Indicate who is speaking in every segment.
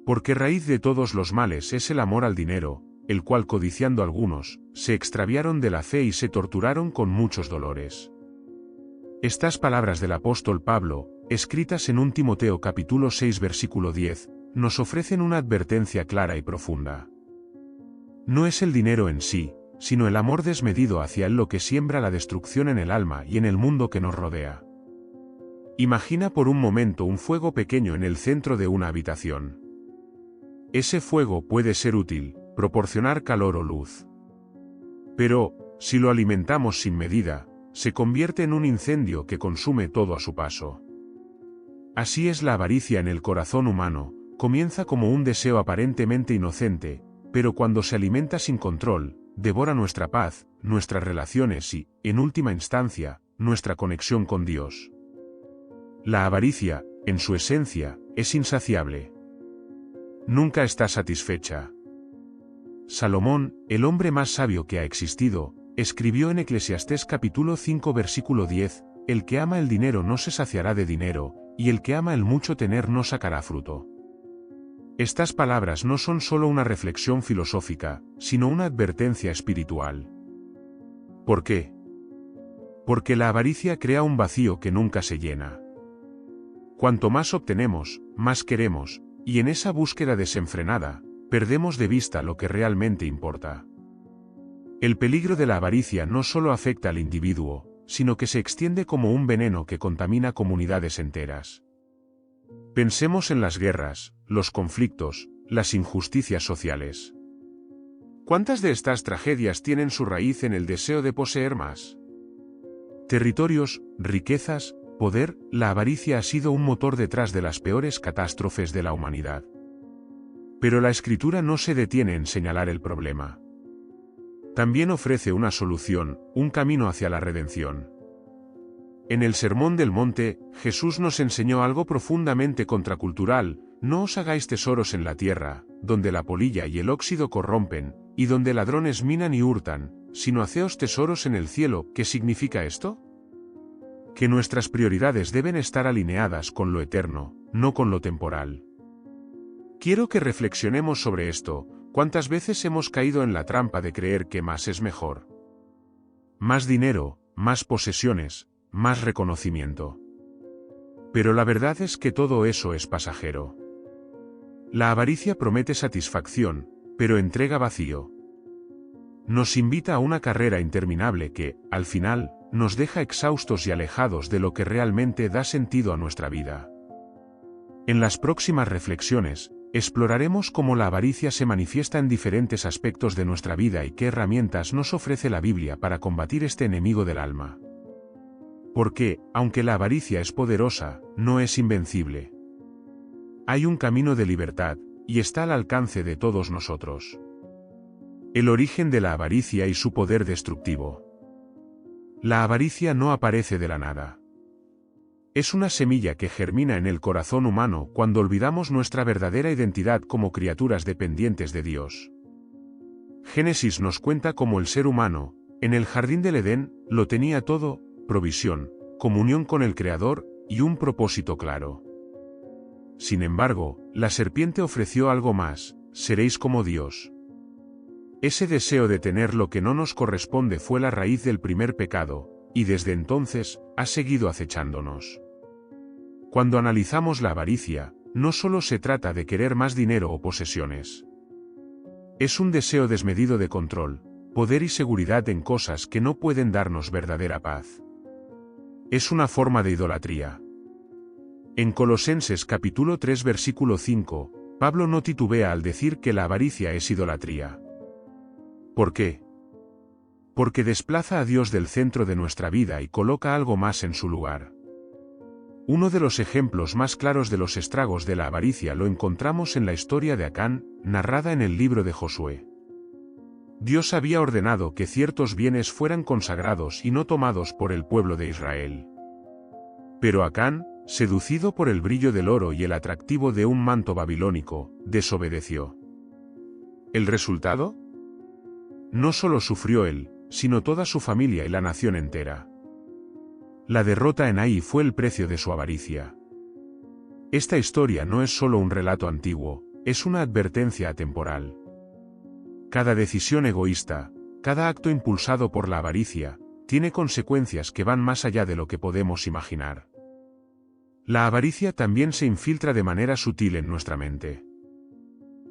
Speaker 1: Porque raíz de todos los males es el amor al dinero, el cual codiciando algunos, se extraviaron de la fe y se torturaron con muchos dolores. Estas palabras del apóstol Pablo, escritas en 1 Timoteo capítulo 6 versículo 10, nos ofrecen una advertencia clara y profunda. No es el dinero en sí, sino el amor desmedido hacia él lo que siembra la destrucción en el alma y en el mundo que nos rodea. Imagina por un momento un fuego pequeño en el centro de una habitación. Ese fuego puede ser útil, proporcionar calor o luz. Pero, si lo alimentamos sin medida, se convierte en un incendio que consume todo a su paso. Así es la avaricia en el corazón humano, comienza como un deseo aparentemente inocente, pero cuando se alimenta sin control, devora nuestra paz, nuestras relaciones y, en última instancia, nuestra conexión con Dios. La avaricia, en su esencia, es insaciable. Nunca está satisfecha. Salomón, el hombre más sabio que ha existido, escribió en Eclesiastés capítulo 5 versículo 10, el que ama el dinero no se saciará de dinero, y el que ama el mucho tener no sacará fruto. Estas palabras no son solo una reflexión filosófica, sino una advertencia espiritual. ¿Por qué? Porque la avaricia crea un vacío que nunca se llena. Cuanto más obtenemos, más queremos, y en esa búsqueda desenfrenada, perdemos de vista lo que realmente importa. El peligro de la avaricia no solo afecta al individuo, sino que se extiende como un veneno que contamina comunidades enteras. Pensemos en las guerras, los conflictos, las injusticias sociales. ¿Cuántas de estas tragedias tienen su raíz en el deseo de poseer más? Territorios, riquezas, poder, la avaricia ha sido un motor detrás de las peores catástrofes de la humanidad. Pero la Escritura no se detiene en señalar el problema. También ofrece una solución, un camino hacia la redención. En el Sermón del Monte, Jesús nos enseñó algo profundamente contracultural: no os hagáis tesoros en la tierra, donde la polilla y el óxido corrompen, y donde ladrones minan y hurtan, sino haceos tesoros en el cielo. ¿Qué significa esto? Que nuestras prioridades deben estar alineadas con lo eterno, no con lo temporal. Quiero que reflexionemos sobre esto. ¿Cuántas veces hemos caído en la trampa de creer que más es mejor? Más dinero, más posesiones, más reconocimiento. Pero la verdad es que todo eso es pasajero. La avaricia promete satisfacción, pero entrega vacío. Nos invita a una carrera interminable que, al final, nos deja exhaustos y alejados de lo que realmente da sentido a nuestra vida. En las próximas reflexiones, exploraremos cómo la avaricia se manifiesta en diferentes aspectos de nuestra vida y qué herramientas nos ofrece la Biblia para combatir este enemigo del alma. Porque, aunque la avaricia es poderosa, no es invencible. Hay un camino de libertad, y está al alcance de todos nosotros. El origen de la avaricia y su poder destructivo. La avaricia no aparece de la nada. Es una semilla que germina en el corazón humano cuando olvidamos nuestra verdadera identidad como criaturas dependientes de Dios. Génesis nos cuenta cómo el ser humano, en el jardín del Edén, lo tenía todo: provisión, comunión con el Creador, y un propósito claro. Sin embargo, la serpiente ofreció algo más: seréis como Dios. Ese deseo de tener lo que no nos corresponde fue la raíz del primer pecado, y desde entonces, ha seguido acechándonos. Cuando analizamos la avaricia, no solo se trata de querer más dinero o posesiones. Es un deseo desmedido de control, poder y seguridad en cosas que no pueden darnos verdadera paz. Es una forma de idolatría. En Colosenses capítulo 3 versículo 5, Pablo no titubea al decir que la avaricia es idolatría. ¿Por qué? Porque desplaza a Dios del centro de nuestra vida y coloca algo más en su lugar. Uno de los ejemplos más claros de los estragos de la avaricia lo encontramos en la historia de Acán, narrada en el libro de Josué. Dios había ordenado que ciertos bienes fueran consagrados y no tomados por el pueblo de Israel. Pero Acán, seducido por el brillo del oro y el atractivo de un manto babilónico, desobedeció. ¿El resultado? No solo sufrió él, sino toda su familia y la nación entera. La derrota en Ai fue el precio de su avaricia. Esta historia no es solo un relato antiguo, es una advertencia atemporal. Cada decisión egoísta, cada acto impulsado por la avaricia, tiene consecuencias que van más allá de lo que podemos imaginar. La avaricia también se infiltra de manera sutil en nuestra mente.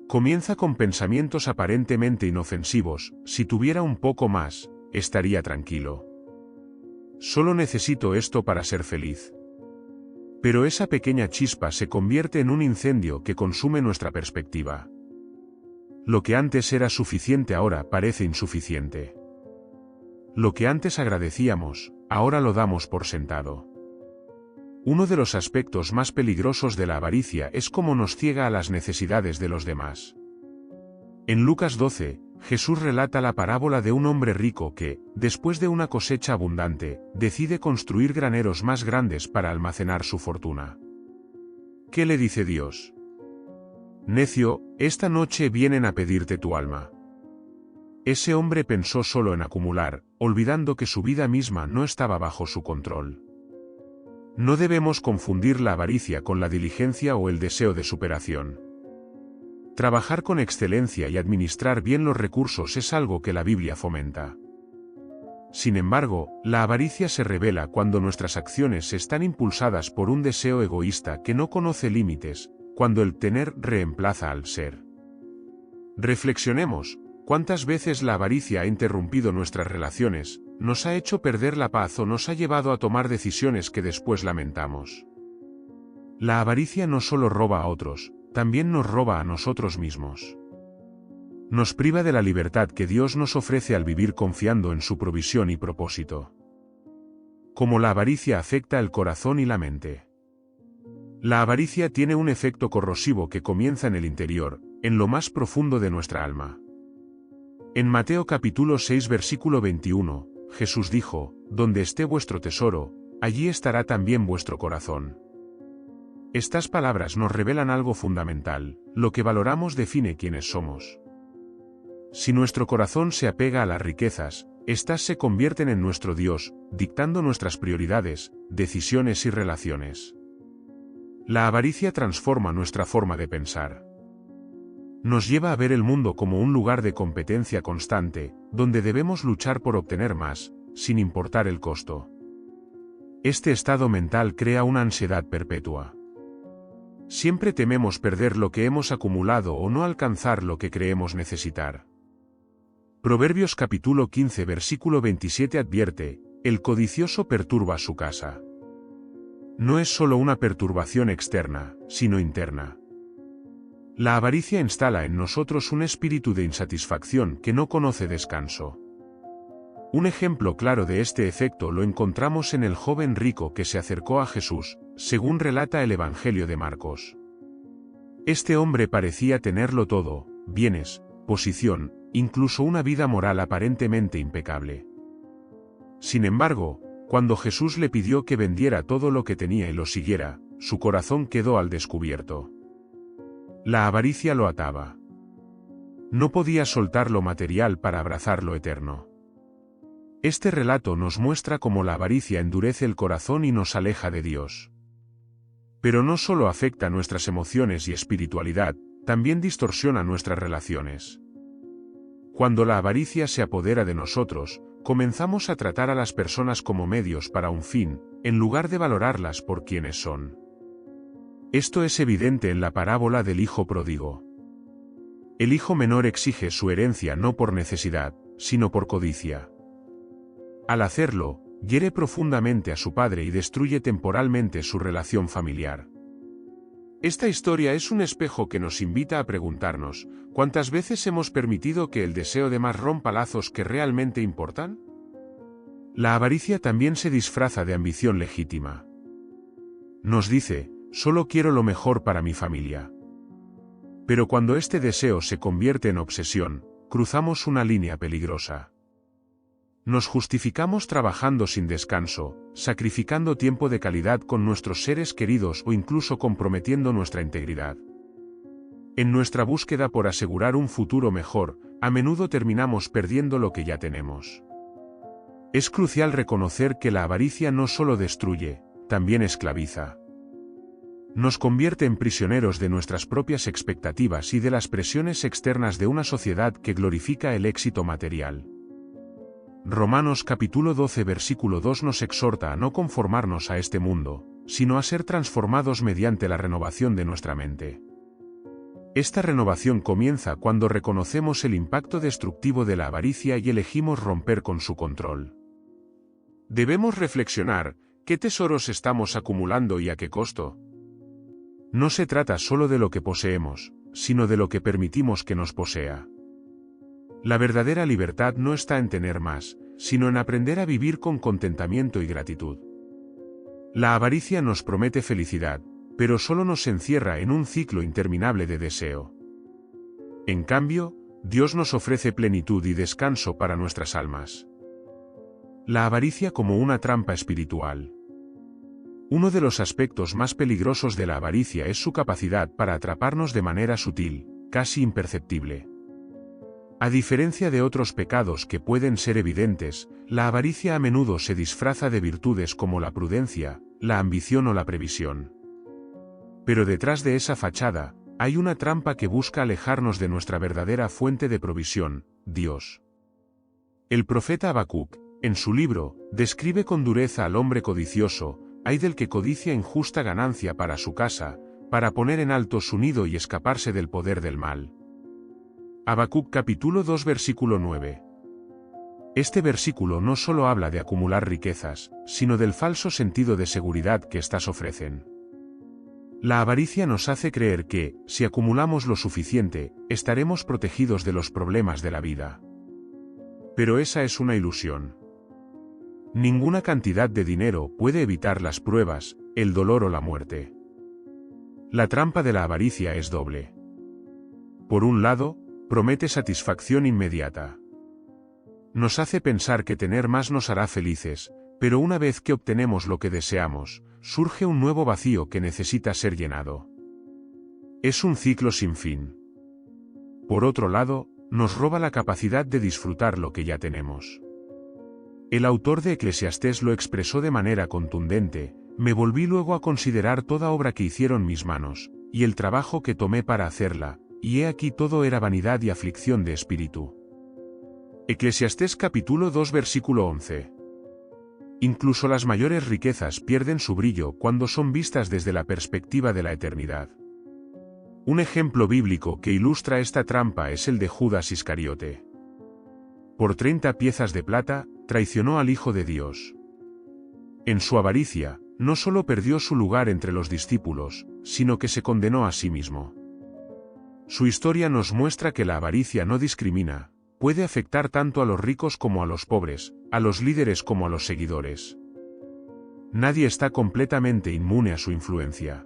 Speaker 1: Comienza con pensamientos aparentemente inofensivos: si tuviera un poco más, estaría tranquilo. Solo necesito esto para ser feliz. Pero esa pequeña chispa se convierte en un incendio que consume nuestra perspectiva. Lo que antes era suficiente ahora parece insuficiente. Lo que antes agradecíamos, ahora lo damos por sentado. Uno de los aspectos más peligrosos de la avaricia es cómo nos ciega a las necesidades de los demás. En Lucas 12, Jesús relata la parábola de un hombre rico que, después de una cosecha abundante, decide construir graneros más grandes para almacenar su fortuna. ¿Qué le dice Dios? Necio, esta noche vienen a pedirte tu alma. Ese hombre pensó solo en acumular, olvidando que su vida misma no estaba bajo su control. No debemos confundir la avaricia con la diligencia o el deseo de superación. Trabajar con excelencia y administrar bien los recursos es algo que la Biblia fomenta. Sin embargo, la avaricia se revela cuando nuestras acciones están impulsadas por un deseo egoísta que no conoce límites, cuando el tener reemplaza al ser. Reflexionemos: ¿cuántas veces la avaricia ha interrumpido nuestras relaciones, nos ha hecho perder la paz o nos ha llevado a tomar decisiones que después lamentamos? La avaricia no solo roba a otros, también nos roba a nosotros mismos. Nos priva de la libertad que Dios nos ofrece al vivir confiando en su provisión y propósito. Cómo la avaricia afecta el corazón y la mente. La avaricia tiene un efecto corrosivo que comienza en el interior, en lo más profundo de nuestra alma. En Mateo capítulo 6 versículo 21, Jesús dijo: «Donde esté vuestro tesoro, allí estará también vuestro corazón». Estas palabras nos revelan algo fundamental: lo que valoramos define quiénes somos. Si nuestro corazón se apega a las riquezas, éstas se convierten en nuestro Dios, dictando nuestras prioridades, decisiones y relaciones. La avaricia transforma nuestra forma de pensar. Nos lleva a ver el mundo como un lugar de competencia constante, donde debemos luchar por obtener más, sin importar el costo. Este estado mental crea una ansiedad perpetua. Siempre tememos perder lo que hemos acumulado o no alcanzar lo que creemos necesitar. Proverbios capítulo 15 versículo 27 advierte: «El codicioso perturba su casa». No es solo una perturbación externa, sino interna. La avaricia instala en nosotros un espíritu de insatisfacción que no conoce descanso. Un ejemplo claro de este efecto lo encontramos en el joven rico que se acercó a Jesús, según relata el Evangelio de Marcos. Este hombre parecía tenerlo todo: bienes, posición, incluso una vida moral aparentemente impecable. Sin embargo, cuando Jesús le pidió que vendiera todo lo que tenía y lo siguiera, su corazón quedó al descubierto. La avaricia lo ataba. No podía soltar lo material para abrazar lo eterno. Este relato nos muestra cómo la avaricia endurece el corazón y nos aleja de Dios. Pero no solo afecta nuestras emociones y espiritualidad, también distorsiona nuestras relaciones. Cuando la avaricia se apodera de nosotros, comenzamos a tratar a las personas como medios para un fin, en lugar de valorarlas por quienes son. Esto es evidente en la parábola del hijo pródigo. El hijo menor exige su herencia no por necesidad, sino por codicia. Al hacerlo, hiere profundamente a su padre y destruye temporalmente su relación familiar. Esta historia es un espejo que nos invita a preguntarnos: ¿cuántas veces hemos permitido que el deseo de más rompa lazos que realmente importan? La avaricia también se disfraza de ambición legítima. Nos dice: solo quiero lo mejor para mi familia. Pero cuando este deseo se convierte en obsesión, cruzamos una línea peligrosa. Nos justificamos trabajando sin descanso, sacrificando tiempo de calidad con nuestros seres queridos o incluso comprometiendo nuestra integridad. En nuestra búsqueda por asegurar un futuro mejor, a menudo terminamos perdiendo lo que ya tenemos. Es crucial reconocer que la avaricia no solo destruye, también esclaviza. Nos convierte en prisioneros de nuestras propias expectativas y de las presiones externas de una sociedad que glorifica el éxito material. Romanos capítulo 12 versículo 2 nos exhorta a no conformarnos a este mundo, sino a ser transformados mediante la renovación de nuestra mente. Esta renovación comienza cuando reconocemos el impacto destructivo de la avaricia y elegimos romper con su control. Debemos reflexionar, ¿qué tesoros estamos acumulando y a qué costo? No se trata solo de lo que poseemos, sino de lo que permitimos que nos posea. La verdadera libertad no está en tener más, sino en aprender a vivir con contentamiento y gratitud. La avaricia nos promete felicidad, pero solo nos encierra en un ciclo interminable de deseo. En cambio, Dios nos ofrece plenitud y descanso para nuestras almas. La avaricia como una trampa espiritual. Uno de los aspectos más peligrosos de la avaricia es su capacidad para atraparnos de manera sutil, casi imperceptible. A diferencia de otros pecados que pueden ser evidentes, la avaricia a menudo se disfraza de virtudes como la prudencia, la ambición o la previsión. Pero detrás de esa fachada, hay una trampa que busca alejarnos de nuestra verdadera fuente de provisión, Dios. El profeta Habacuc, en su libro, describe con dureza al hombre codicioso: «Ay del que codicia injusta ganancia para su casa, para poner en alto su nido y escaparse del poder del mal». Habacuc capítulo 2 versículo 9. Este versículo no solo habla de acumular riquezas, sino del falso sentido de seguridad que éstas ofrecen. La avaricia nos hace creer que, si acumulamos lo suficiente, estaremos protegidos de los problemas de la vida. Pero esa es una ilusión. Ninguna cantidad de dinero puede evitar las pruebas, el dolor o la muerte. La trampa de la avaricia es doble. Por un lado, promete satisfacción inmediata. Nos hace pensar que tener más nos hará felices, pero una vez que obtenemos lo que deseamos, surge un nuevo vacío que necesita ser llenado. Es un ciclo sin fin. Por otro lado, nos roba la capacidad de disfrutar lo que ya tenemos. El autor de Eclesiastés lo expresó de manera contundente: «Me volví luego a considerar toda obra que hicieron mis manos, y el trabajo que tomé para hacerla, y he aquí todo era vanidad y aflicción de espíritu». Eclesiastés capítulo 2 versículo 11. Incluso las mayores riquezas pierden su brillo cuando son vistas desde la perspectiva de la eternidad. Un ejemplo bíblico que ilustra esta trampa es el de Judas Iscariote. Por 30 piezas de plata, traicionó al Hijo de Dios. En su avaricia, no solo perdió su lugar entre los discípulos, sino que se condenó a sí mismo. Su historia nos muestra que la avaricia no discrimina, puede afectar tanto a los ricos como a los pobres, a los líderes como a los seguidores. Nadie está completamente inmune a su influencia.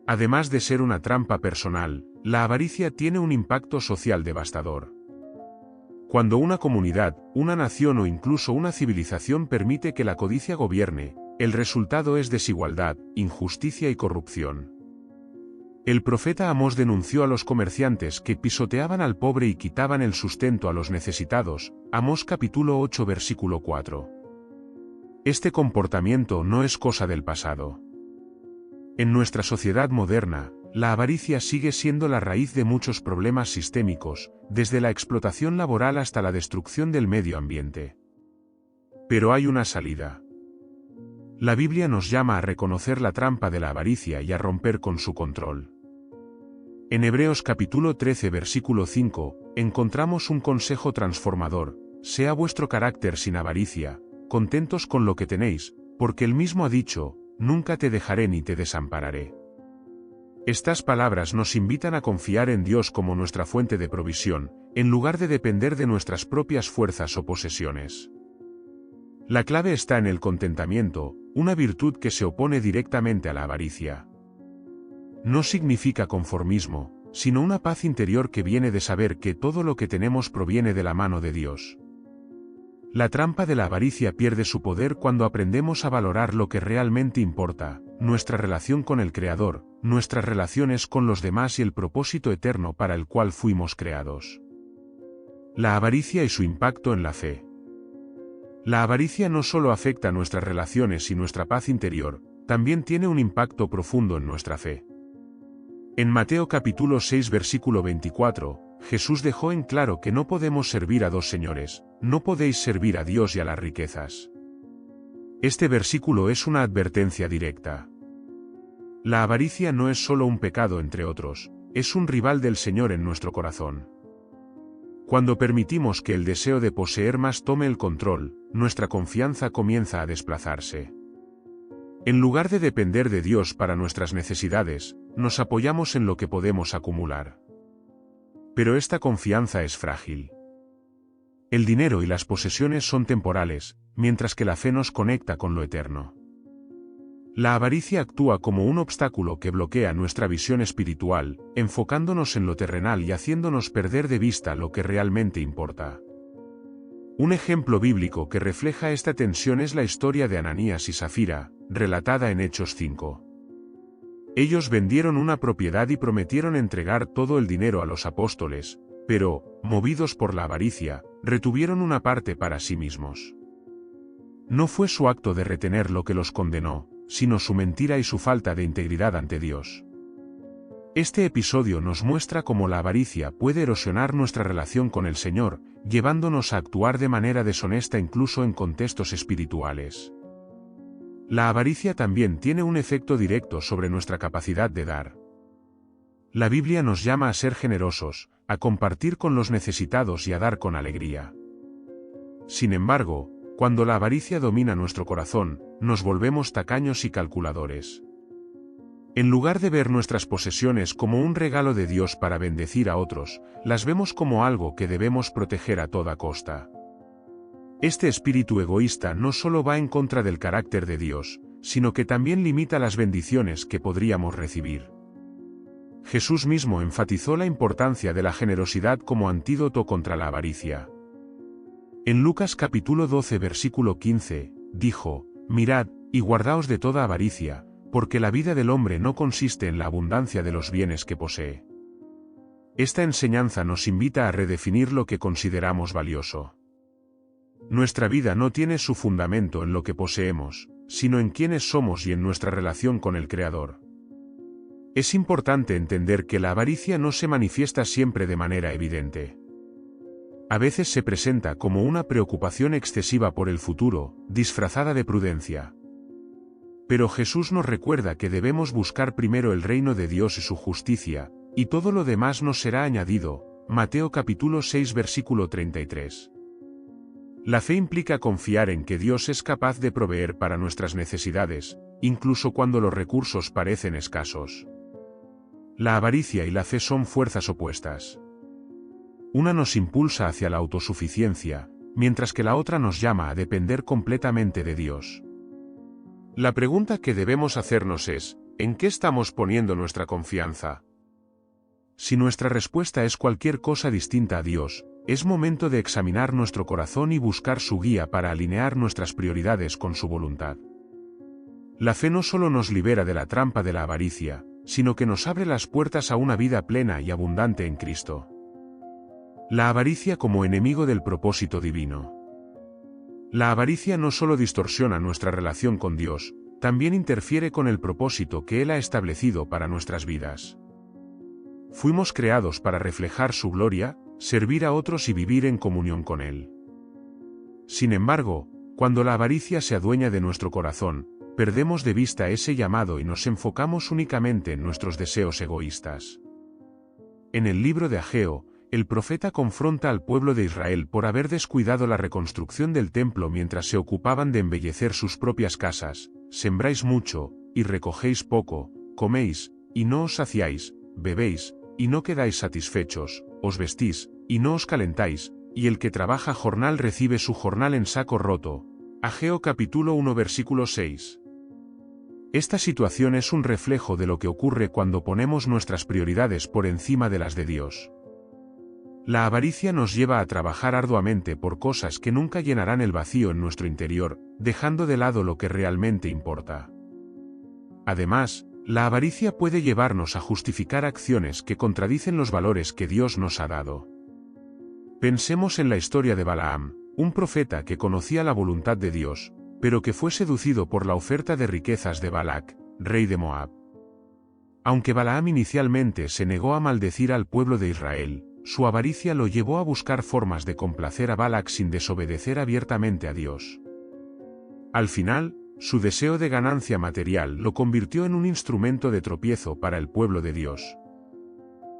Speaker 1: Además de ser una trampa personal, la avaricia tiene un impacto social devastador. Cuando una comunidad, una nación o incluso una civilización permite que la codicia gobierne, el resultado es desigualdad, injusticia y corrupción. El profeta Amós denunció a los comerciantes que pisoteaban al pobre y quitaban el sustento a los necesitados, Amós capítulo 8 versículo 4. Este comportamiento no es cosa del pasado. En nuestra sociedad moderna, la avaricia sigue siendo la raíz de muchos problemas sistémicos, desde la explotación laboral hasta la destrucción del medio ambiente. Pero hay una salida. La Biblia nos llama a reconocer la trampa de la avaricia y a romper con su control. En Hebreos capítulo 13 versículo 5, encontramos un consejo transformador: «Sea vuestro carácter sin avaricia, contentos con lo que tenéis, porque él mismo ha dicho: nunca te dejaré ni te desampararé». Estas palabras nos invitan a confiar en Dios como nuestra fuente de provisión, en lugar de depender de nuestras propias fuerzas o posesiones. La clave está en el contentamiento, una virtud que se opone directamente a la avaricia. No significa conformismo, sino una paz interior que viene de saber que todo lo que tenemos proviene de la mano de Dios. La trampa de la avaricia pierde su poder cuando aprendemos a valorar lo que realmente importa: nuestra relación con el Creador, nuestras relaciones con los demás y el propósito eterno para el cual fuimos creados. La avaricia y su impacto en la fe. La avaricia no solo afecta nuestras relaciones y nuestra paz interior, también tiene un impacto profundo en nuestra fe. En Mateo capítulo 6 versículo 24, Jesús dejó en claro que no podemos servir a dos señores, no podéis servir a Dios y a las riquezas. Este versículo es una advertencia directa. La avaricia no es solo un pecado entre otros, es un rival del Señor en nuestro corazón. Cuando permitimos que el deseo de poseer más tome el control, nuestra confianza comienza a desplazarse. En lugar de depender de Dios para nuestras necesidades, nos apoyamos en lo que podemos acumular. Pero esta confianza es frágil. El dinero y las posesiones son temporales, mientras que la fe nos conecta con lo eterno. La avaricia actúa como un obstáculo que bloquea nuestra visión espiritual, enfocándonos en lo terrenal y haciéndonos perder de vista lo que realmente importa. Un ejemplo bíblico que refleja esta tensión es la historia de Ananías y Safira, relatada en Hechos 5. Ellos vendieron una propiedad y prometieron entregar todo el dinero a los apóstoles, pero, movidos por la avaricia, retuvieron una parte para sí mismos. No fue su acto de retener lo que los condenó, sino su mentira y su falta de integridad ante Dios. Este episodio nos muestra cómo la avaricia puede erosionar nuestra relación con el Señor, llevándonos a actuar de manera deshonesta incluso en contextos espirituales. La avaricia también tiene un efecto directo sobre nuestra capacidad de dar. La Biblia nos llama a ser generosos, a compartir con los necesitados y a dar con alegría. Sin embargo, cuando la avaricia domina nuestro corazón, nos volvemos tacaños y calculadores. En lugar de ver nuestras posesiones como un regalo de Dios para bendecir a otros, las vemos como algo que debemos proteger a toda costa. Este espíritu egoísta no solo va en contra del carácter de Dios, sino que también limita las bendiciones que podríamos recibir. Jesús mismo enfatizó la importancia de la generosidad como antídoto contra la avaricia. En Lucas capítulo 12 versículo 15, dijo: «Mirad, y guardaos de toda avaricia, porque la vida del hombre no consiste en la abundancia de los bienes que posee». Esta enseñanza nos invita a redefinir lo que consideramos valioso. Nuestra vida no tiene su fundamento en lo que poseemos, sino en quiénes somos y en nuestra relación con el Creador. Es importante entender que la avaricia no se manifiesta siempre de manera evidente. A veces se presenta como una preocupación excesiva por el futuro, disfrazada de prudencia. Pero Jesús nos recuerda que debemos buscar primero el reino de Dios y su justicia, y todo lo demás nos será añadido. Mateo capítulo 6 versículo 33. La fe implica confiar en que Dios es capaz de proveer para nuestras necesidades, incluso cuando los recursos parecen escasos. La avaricia y la fe son fuerzas opuestas. Una nos impulsa hacia la autosuficiencia, mientras que la otra nos llama a depender completamente de Dios. La pregunta que debemos hacernos es: ¿en qué estamos poniendo nuestra confianza? Si nuestra respuesta es cualquier cosa distinta a Dios, es momento de examinar nuestro corazón y buscar su guía para alinear nuestras prioridades con su voluntad. La fe no solo nos libera de la trampa de la avaricia, sino que nos abre las puertas a una vida plena y abundante en Cristo. La avaricia como enemigo del propósito divino. La avaricia no solo distorsiona nuestra relación con Dios, también interfiere con el propósito que Él ha establecido para nuestras vidas. Fuimos creados para reflejar su gloria, servir a otros y vivir en comunión con Él. Sin embargo, cuando la avaricia se adueña de nuestro corazón, perdemos de vista ese llamado y nos enfocamos únicamente en nuestros deseos egoístas. En el libro de Ageo, el profeta confronta al pueblo de Israel por haber descuidado la reconstrucción del templo mientras se ocupaban de embellecer sus propias casas. Sembráis mucho, y recogéis poco, coméis, y no os saciáis, bebéis, y no quedáis satisfechos, os vestís, y no os calentáis, y el que trabaja jornal recibe su jornal en saco roto. Ageo capítulo 1 versículo 6. Esta situación es un reflejo de lo que ocurre cuando ponemos nuestras prioridades por encima de las de Dios. La avaricia nos lleva a trabajar arduamente por cosas que nunca llenarán el vacío en nuestro interior, dejando de lado lo que realmente importa. Además, la avaricia puede llevarnos a justificar acciones que contradicen los valores que Dios nos ha dado. Pensemos en la historia de Balaam, un profeta que conocía la voluntad de Dios, pero que fue seducido por la oferta de riquezas de Balac, rey de Moab. Aunque Balaam inicialmente se negó a maldecir al pueblo de Israel, su avaricia lo llevó a buscar formas de complacer a Balac sin desobedecer abiertamente a Dios. Al final, su deseo de ganancia material lo convirtió en un instrumento de tropiezo para el pueblo de Dios.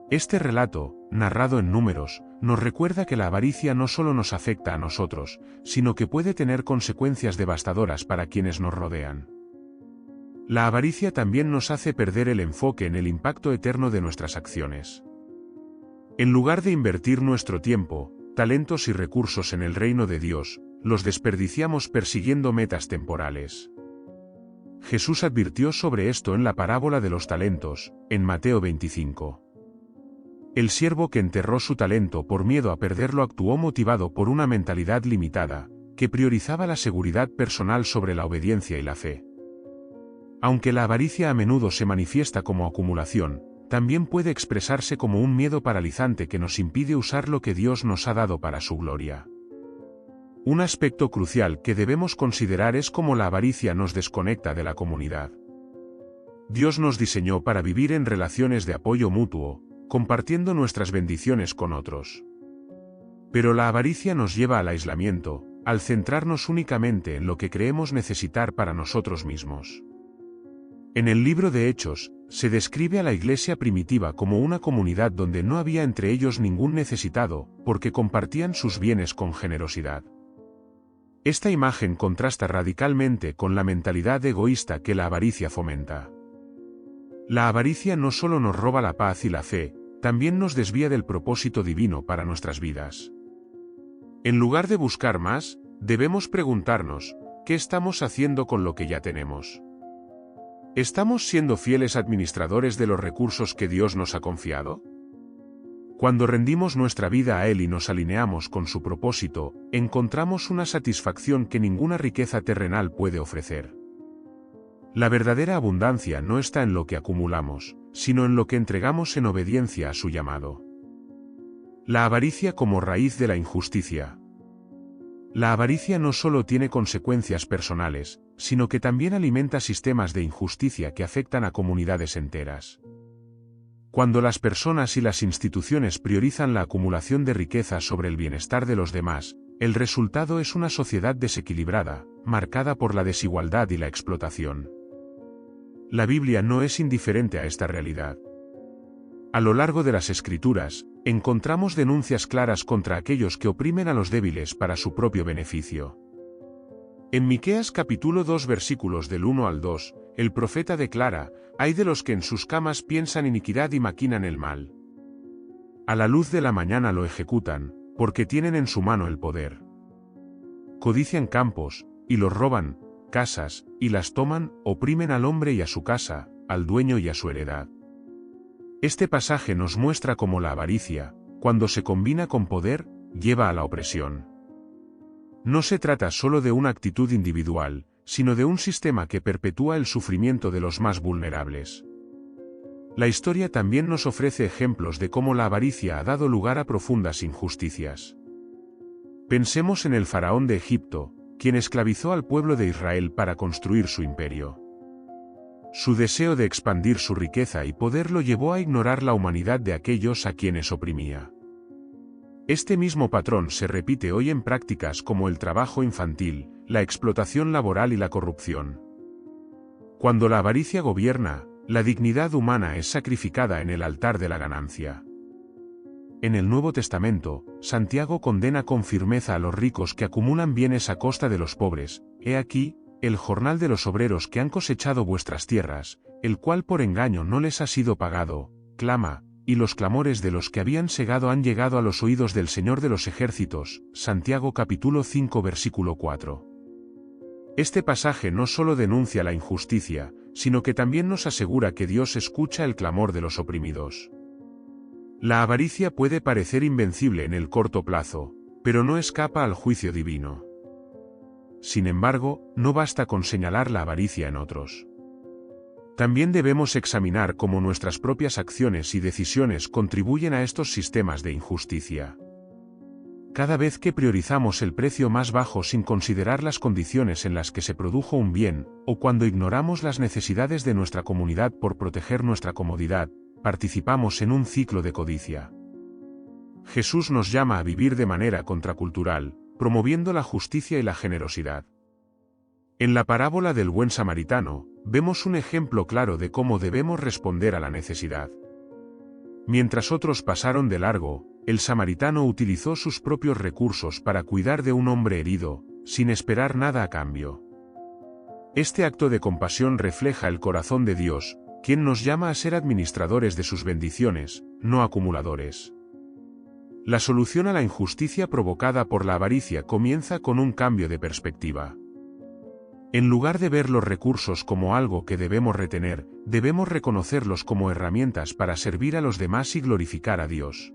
Speaker 1: Este relato, narrado en Números, nos recuerda que la avaricia no solo nos afecta a nosotros, sino que puede tener consecuencias devastadoras para quienes nos rodean. La avaricia también nos hace perder el enfoque en el impacto eterno de nuestras acciones. En lugar de invertir nuestro tiempo, talentos y recursos en el reino de Dios, los desperdiciamos persiguiendo metas temporales. Jesús advirtió sobre esto en la parábola de los talentos, en Mateo 25. El siervo que enterró su talento por miedo a perderlo actuó motivado por una mentalidad limitada, que priorizaba la seguridad personal sobre la obediencia y la fe. Aunque la avaricia a menudo se manifiesta como acumulación, también puede expresarse como un miedo paralizante que nos impide usar lo que Dios nos ha dado para su gloria. Un aspecto crucial que debemos considerar es cómo la avaricia nos desconecta de la comunidad. Dios nos diseñó para vivir en relaciones de apoyo mutuo, compartiendo nuestras bendiciones con otros. Pero la avaricia nos lleva al aislamiento, al centrarnos únicamente en lo que creemos necesitar para nosotros mismos. En el libro de Hechos, se describe a la iglesia primitiva como una comunidad donde no había entre ellos ningún necesitado, porque compartían sus bienes con generosidad. Esta imagen contrasta radicalmente con la mentalidad egoísta que la avaricia fomenta. La avaricia no solo nos roba la paz y la fe, también nos desvía del propósito divino para nuestras vidas. En lugar de buscar más, debemos preguntarnos, ¿qué estamos haciendo con lo que ya tenemos? ¿Estamos siendo fieles administradores de los recursos que Dios nos ha confiado? Cuando rendimos nuestra vida a Él y nos alineamos con su propósito, encontramos una satisfacción que ninguna riqueza terrenal puede ofrecer. La verdadera abundancia no está en lo que acumulamos, sino en lo que entregamos en obediencia a su llamado. La avaricia como raíz de la injusticia. La avaricia no solo tiene consecuencias personales, sino que también alimenta sistemas de injusticia que afectan a comunidades enteras. Cuando las personas y las instituciones priorizan la acumulación de riqueza sobre el bienestar de los demás, el resultado es una sociedad desequilibrada, marcada por la desigualdad y la explotación. La Biblia no es indiferente a esta realidad. A lo largo de las Escrituras, encontramos denuncias claras contra aquellos que oprimen a los débiles para su propio beneficio. En Miqueas capítulo 2 versículos del 1 al 2, el profeta declara: «Ay de los que en sus camas piensan iniquidad y maquinan el mal. A la luz de la mañana lo ejecutan, porque tienen en su mano el poder. Codician campos, y los roban, casas, y las toman, oprimen al hombre y a su casa, al dueño y a su heredad». Este pasaje nos muestra cómo la avaricia, cuando se combina con poder, lleva a la opresión. No se trata solo de una actitud individual, sino de un sistema que perpetúa el sufrimiento de los más vulnerables. La historia también nos ofrece ejemplos de cómo la avaricia ha dado lugar a profundas injusticias. Pensemos en el faraón de Egipto, quien esclavizó al pueblo de Israel para construir su imperio. Su deseo de expandir su riqueza y poder lo llevó a ignorar la humanidad de aquellos a quienes oprimía. Este mismo patrón se repite hoy en prácticas como el trabajo infantil, la explotación laboral y la corrupción. Cuando la avaricia gobierna, la dignidad humana es sacrificada en el altar de la ganancia. En el Nuevo Testamento, Santiago condena con firmeza a los ricos que acumulan bienes a costa de los pobres. He aquí, el jornal de los obreros que han cosechado vuestras tierras, el cual por engaño no les ha sido pagado, clama, y los clamores de los que habían segado han llegado a los oídos del Señor de los ejércitos. Santiago capítulo 5 versículo 4. Este pasaje no solo denuncia la injusticia, sino que también nos asegura que Dios escucha el clamor de los oprimidos. La avaricia puede parecer invencible en el corto plazo, pero no escapa al juicio divino. Sin embargo, no basta con señalar la avaricia en otros. También debemos examinar cómo nuestras propias acciones y decisiones contribuyen a estos sistemas de injusticia. Cada vez que priorizamos el precio más bajo sin considerar las condiciones en las que se produjo un bien, o cuando ignoramos las necesidades de nuestra comunidad por proteger nuestra comodidad, participamos en un ciclo de codicia. Jesús nos llama a vivir de manera contracultural, promoviendo la justicia y la generosidad. En la parábola del buen samaritano, vemos un ejemplo claro de cómo debemos responder a la necesidad. Mientras otros pasaron de largo, el samaritano utilizó sus propios recursos para cuidar de un hombre herido, sin esperar nada a cambio. Este acto de compasión refleja el corazón de Dios, quien nos llama a ser administradores de sus bendiciones, no acumuladores. La solución a la injusticia provocada por la avaricia comienza con un cambio de perspectiva. En lugar de ver los recursos como algo que debemos retener, debemos reconocerlos como herramientas para servir a los demás y glorificar a Dios.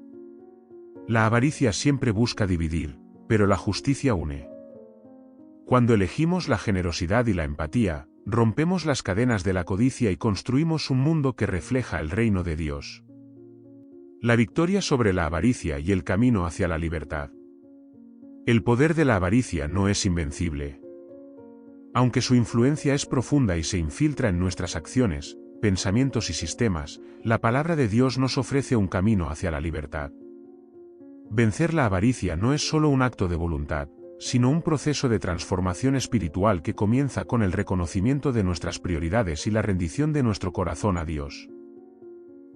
Speaker 1: La avaricia siempre busca dividir, pero la justicia une. Cuando elegimos la generosidad y la empatía, rompemos las cadenas de la codicia y construimos un mundo que refleja el reino de Dios. La victoria sobre la avaricia y el camino hacia la libertad. El poder de la avaricia no es invencible. Aunque su influencia es profunda y se infiltra en nuestras acciones, pensamientos y sistemas, la palabra de Dios nos ofrece un camino hacia la libertad. Vencer la avaricia no es solo un acto de voluntad, sino un proceso de transformación espiritual que comienza con el reconocimiento de nuestras prioridades y la rendición de nuestro corazón a Dios.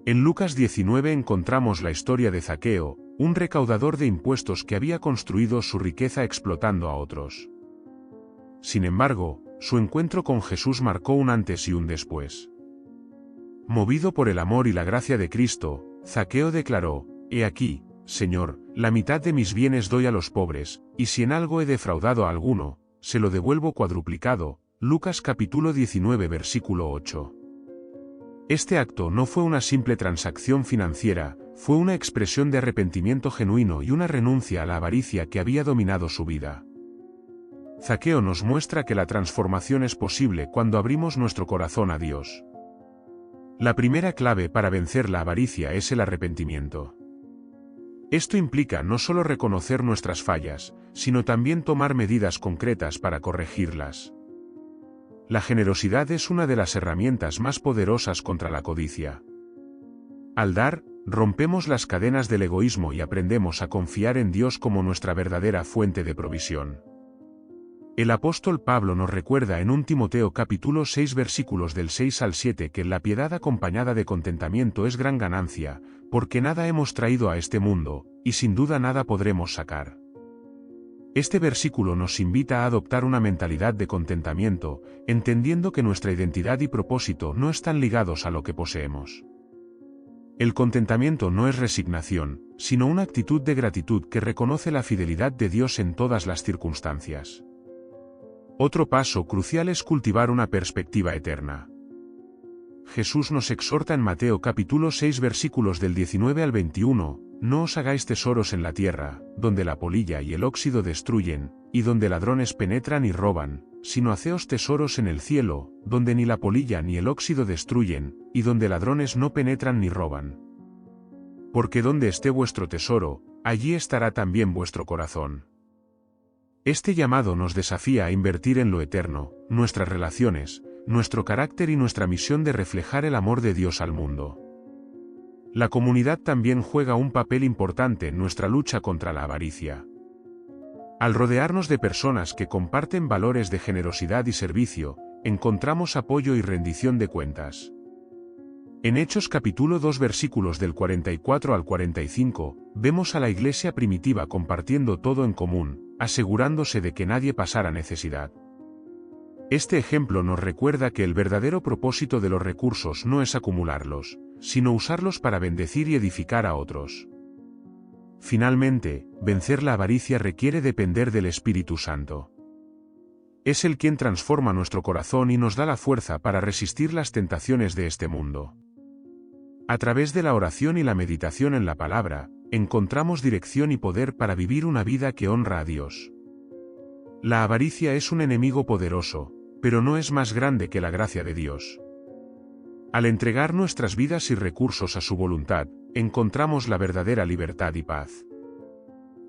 Speaker 1: En Lucas 19 encontramos la historia de Zaqueo, un recaudador de impuestos que había construido su riqueza explotando a otros. Sin embargo, su encuentro con Jesús marcó un antes y un después. Movido por el amor y la gracia de Cristo, Zaqueo declaró: «He aquí, Señor, la mitad de mis bienes doy a los pobres, y si en algo he defraudado a alguno, se lo devuelvo cuadruplicado». Lucas capítulo 19 versículo 8. Este acto no fue una simple transacción financiera, fue una expresión de arrepentimiento genuino y una renuncia a la avaricia que había dominado su vida. Zaqueo nos muestra que la transformación es posible cuando abrimos nuestro corazón a Dios. La primera clave para vencer la avaricia es el arrepentimiento. Esto implica no solo reconocer nuestras fallas, sino también tomar medidas concretas para corregirlas. La generosidad es una de las herramientas más poderosas contra la codicia. Al dar, rompemos las cadenas del egoísmo y aprendemos a confiar en Dios como nuestra verdadera fuente de provisión. El apóstol Pablo nos recuerda en 1 Timoteo capítulo 6 versículos del 6 al 7 que la piedad acompañada de contentamiento es gran ganancia, porque nada hemos traído a este mundo, y sin duda nada podremos sacar. Este versículo nos invita a adoptar una mentalidad de contentamiento, entendiendo que nuestra identidad y propósito no están ligados a lo que poseemos. El contentamiento no es resignación, sino una actitud de gratitud que reconoce la fidelidad de Dios en todas las circunstancias. Otro paso crucial es cultivar una perspectiva eterna. Jesús nos exhorta en Mateo capítulo 6 versículos del 19 al 21, «No os hagáis tesoros en la tierra, donde la polilla y el óxido destruyen, y donde ladrones penetran y roban, sino haceos tesoros en el cielo, donde ni la polilla ni el óxido destruyen, y donde ladrones no penetran ni roban. Porque donde esté vuestro tesoro, allí estará también vuestro corazón». Este llamado nos desafía a invertir en lo eterno, nuestras relaciones, nuestro carácter y nuestra misión de reflejar el amor de Dios al mundo. La comunidad también juega un papel importante en nuestra lucha contra la avaricia. Al rodearnos de personas que comparten valores de generosidad y servicio, encontramos apoyo y rendición de cuentas. En Hechos capítulo 2 versículos del 44 al 45, vemos a la iglesia primitiva compartiendo todo en común, asegurándose de que nadie pasara necesidad. Este ejemplo nos recuerda que el verdadero propósito de los recursos no es acumularlos, sino usarlos para bendecir y edificar a otros. Finalmente, vencer la avaricia requiere depender del Espíritu Santo. Es Él quien transforma nuestro corazón y nos da la fuerza para resistir las tentaciones de este mundo. A través de la oración y la meditación en la palabra, encontramos dirección y poder para vivir una vida que honra a Dios. La avaricia es un enemigo poderoso, pero no es más grande que la gracia de Dios. Al entregar nuestras vidas y recursos a su voluntad, encontramos la verdadera libertad y paz.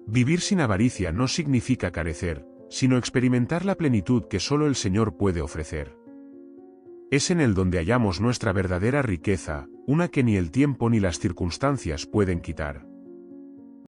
Speaker 1: Vivir sin avaricia no significa carecer, sino experimentar la plenitud que solo el Señor puede ofrecer. Es en Él donde hallamos nuestra verdadera riqueza, una que ni el tiempo ni las circunstancias pueden quitar.